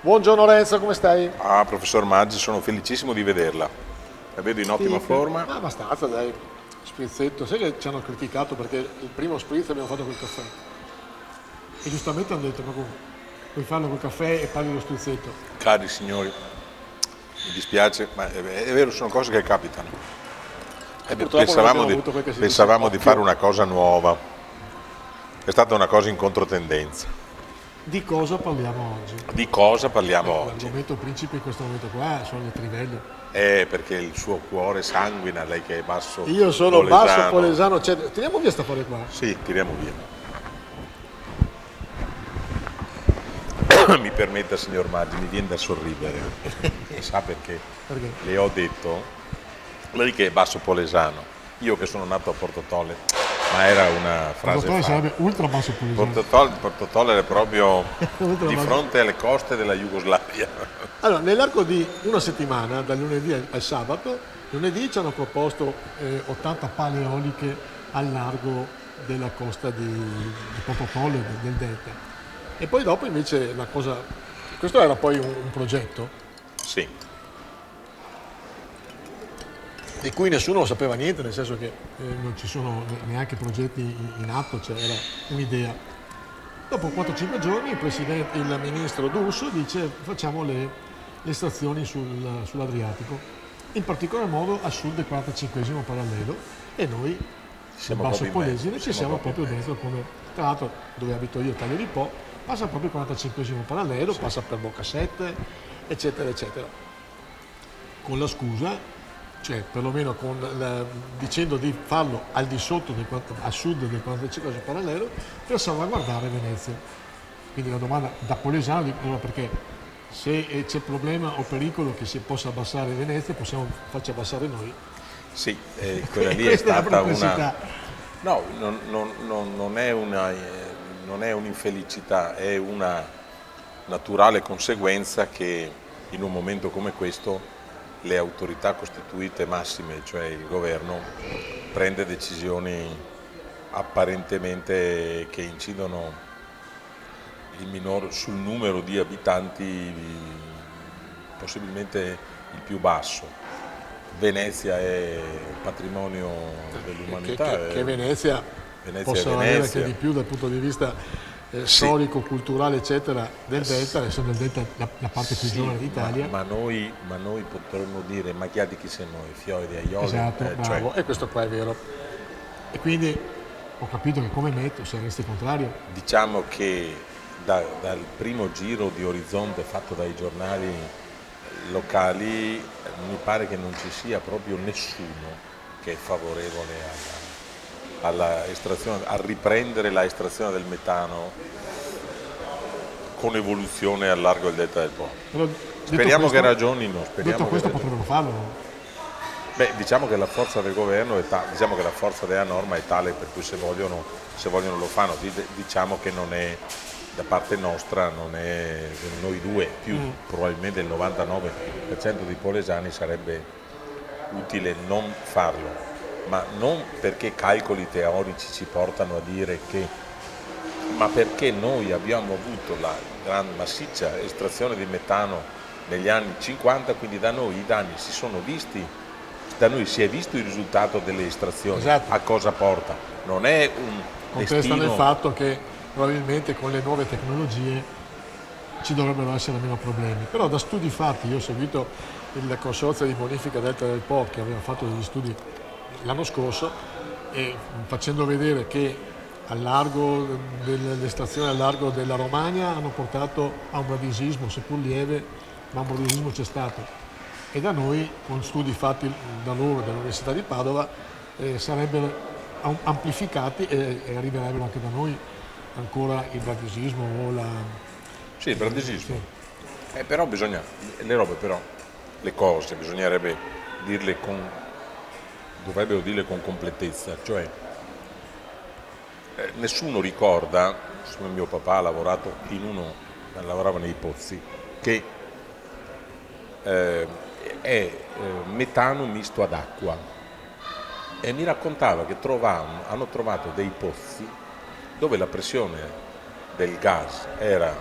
Buongiorno Renzo, come stai? Ah, professor Maggi, sono felicissimo di vederla. La vedo in ottima forma. Abbastanza, dai. Sprizzetto. Sai che ci hanno criticato perché il primo spritz abbiamo fatto col caffè. E giustamente hanno detto, ma come? Puoi farlo col caffè e paghi lo sprizzetto. Cari signori, mi dispiace, ma è vero, sono cose che capitano. Purtroppo non abbiamo avuto quel che si dice Pensavamo di occhio. fare una cosa nuova. È stata una cosa in controtendenza. Di cosa parliamo oggi? Di cosa parliamo oggi? L'argomento principe in questo momento qua sono le trivelle. Perché il suo cuore sanguina, lei che è basso Io sono polesano. basso polesano, cioè, tiriamo via sta fuori qua. Sì, tiriamo via. Mi permetta, signor Maggi, mi viene da sorridere. Sa perché? Perché? Le ho detto, lei che è basso polesano, io che sono nato a Porto Tolle, ma era una frase Porto Tolle fatta. sarebbe ultra basso polesano. Porto Tolle è proprio Ultra di basso. fronte alle coste della Jugoslavia. Allora, nell'arco di una settimana, dal lunedì al sabato, lunedì ci hanno proposto 80 pale eoliche al largo della costa di Porto Tolle, del delta. E poi dopo invece la cosa, questo era poi un progetto Sì, di cui nessuno sapeva niente, nel senso che non ci sono neanche progetti in atto, cioè era un'idea. Dopo 4-5 giorni il ministro D'Urso dice facciamo le estrazioni sull'Adriatico, in particolar modo a sud del 45esimo parallelo, e noi del siamo Basso proprio in mezzo, Polesine ci siamo proprio in mezzo. dentro, come tra l'altro dove abito io, Taglio di Po, passa proprio il 45esimo parallelo, passa per Boccasette, eccetera, eccetera. Con la scusa, cioè perlomeno dicendo di farlo al di sotto a sud del 45esimo parallelo per salvaguardare Venezia. Quindi la domanda da polesano dico perché se c'è problema o pericolo che si possa abbassare Venezia, possiamo farci abbassare noi. sì, quella lì è Questa la stata perplessità. No, non è un'infelicità, è una naturale conseguenza che in un momento come questo le autorità costituite massime, cioè il governo, prende decisioni apparentemente che incidono sul numero di abitanti possibilmente il più basso. Venezia è patrimonio dell'umanità. Che Venezia possa valere anche di più dal punto di vista storico, culturale, eccetera, del Delta, essendo il Delta la parte più giovane d'Italia. Ma noi potremmo dire, ma chi ha di chi sei noi, fiori di aioli? Esatto, bravo, Cioè, e questo qua è vero. E quindi ho capito che come metto, se resti contrario, diciamo che dal primo giro di orizzonte fatto dai giornali locali mi pare che non ci sia proprio nessuno che è favorevole alla estrazione, a riprendere la estrazione del metano con evoluzione al largo del delta del Po. però Speriamo che ragioni, detto questo potrebbero farlo. Beh, diciamo che la forza del governo diciamo che la forza della norma è tale per cui se vogliono lo fanno. Diciamo che non è da parte nostra, non è noi due, più probabilmente il 99% dei polesani sarebbe utile non farlo, ma non perché calcoli teorici ci portano a dire che, ma perché noi abbiamo avuto la gran massiccia estrazione di metano negli anni 50, quindi da noi i danni si sono visti, da noi si è visto il risultato delle estrazioni, Esatto. a cosa porta, non è un Contestano il destino. fatto che probabilmente con le nuove tecnologie ci dovrebbero essere meno problemi. Però da studi fatti, io ho seguito il consorzio di bonifica Delta del Po che aveva fatto degli studi l'anno scorso e facendo vedere che dell'estrazione al largo della Romagna hanno portato a un bradisismo, seppur lieve, ma un bradisismo c'è stato. E da noi, con studi fatti da loro, dall'Università di Padova, sarebbero amplificati e arriverebbero anche da noi ancora il bradisismo o la... Sì, il bradisismo. Sì. Però bisogna, le cose bisognerebbe dovrebbero dirle con completezza, cioè nessuno ricorda, siccome mio papà ha lavorato lavorava nei pozzi, che è metano misto ad acqua. E mi raccontava che hanno trovato dei pozzi dove la pressione del gas era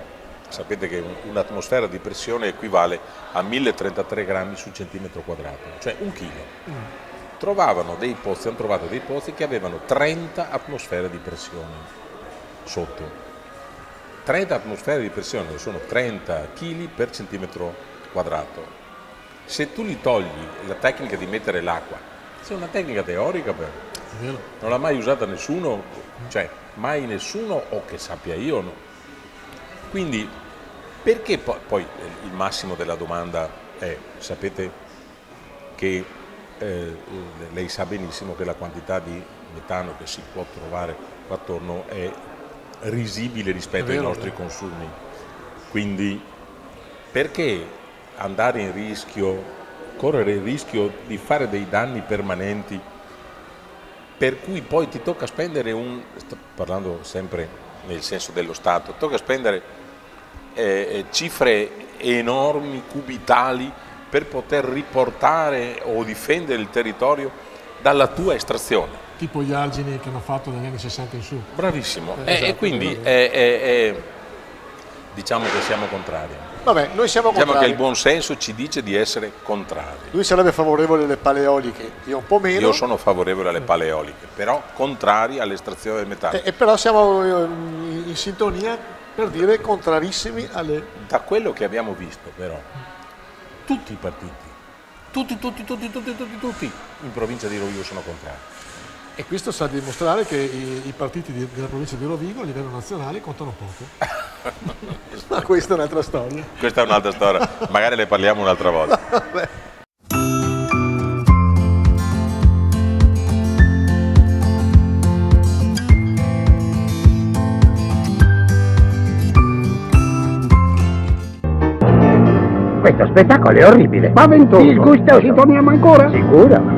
sapete che un'atmosfera di pressione equivale a 1033 grammi su centimetro quadrato, cioè 1 chilo. Hanno trovato dei pozzi che avevano 30 atmosfere di pressione sotto. 30 atmosfere di pressione sono 30 kg per centimetro quadrato. Se tu li togli la tecnica di mettere l'acqua, è una tecnica teorica però. Non l'ha mai usata nessuno, cioè mai nessuno o che sappia io. No. Quindi perché poi il massimo della domanda è, sapete che lei sa benissimo che la quantità di metano che si può trovare qua attorno è risibile rispetto ai nostri consumi. Quindi perché andare in rischio, correre il rischio di fare dei danni permanenti per cui poi ti tocca spendere sto parlando sempre nel senso dello Stato, tocca spendere cifre enormi, cubitali, per poter riportare o difendere il territorio dalla tua estrazione. Tipo gli argini che hanno fatto negli anni 60 in su. Bravissimo, Esatto, e quindi diciamo che siamo contrari. Vabbè, noi siamo Diciamo contrari. che il buon senso ci dice di essere contrari. Lui sarebbe favorevole alle pale eoliche, io un po' meno. Io sono favorevole alle pale eoliche, però contrari all'estrazione del metano. E però siamo in sintonia per dire contrarissimi alle... Da quello che abbiamo visto però, tutti i partiti, tutti in provincia di Rovigo sono contrari. E questo sta a dimostrare che i partiti della provincia di Rovigo a livello nazionale contano poco. Ma questa è un'altra storia. Questa è un'altra storia, magari ne parliamo un'altra volta. Questo spettacolo è orribile. Spaventoso. Disgustoso. Ci torniamo ancora? Sicuro.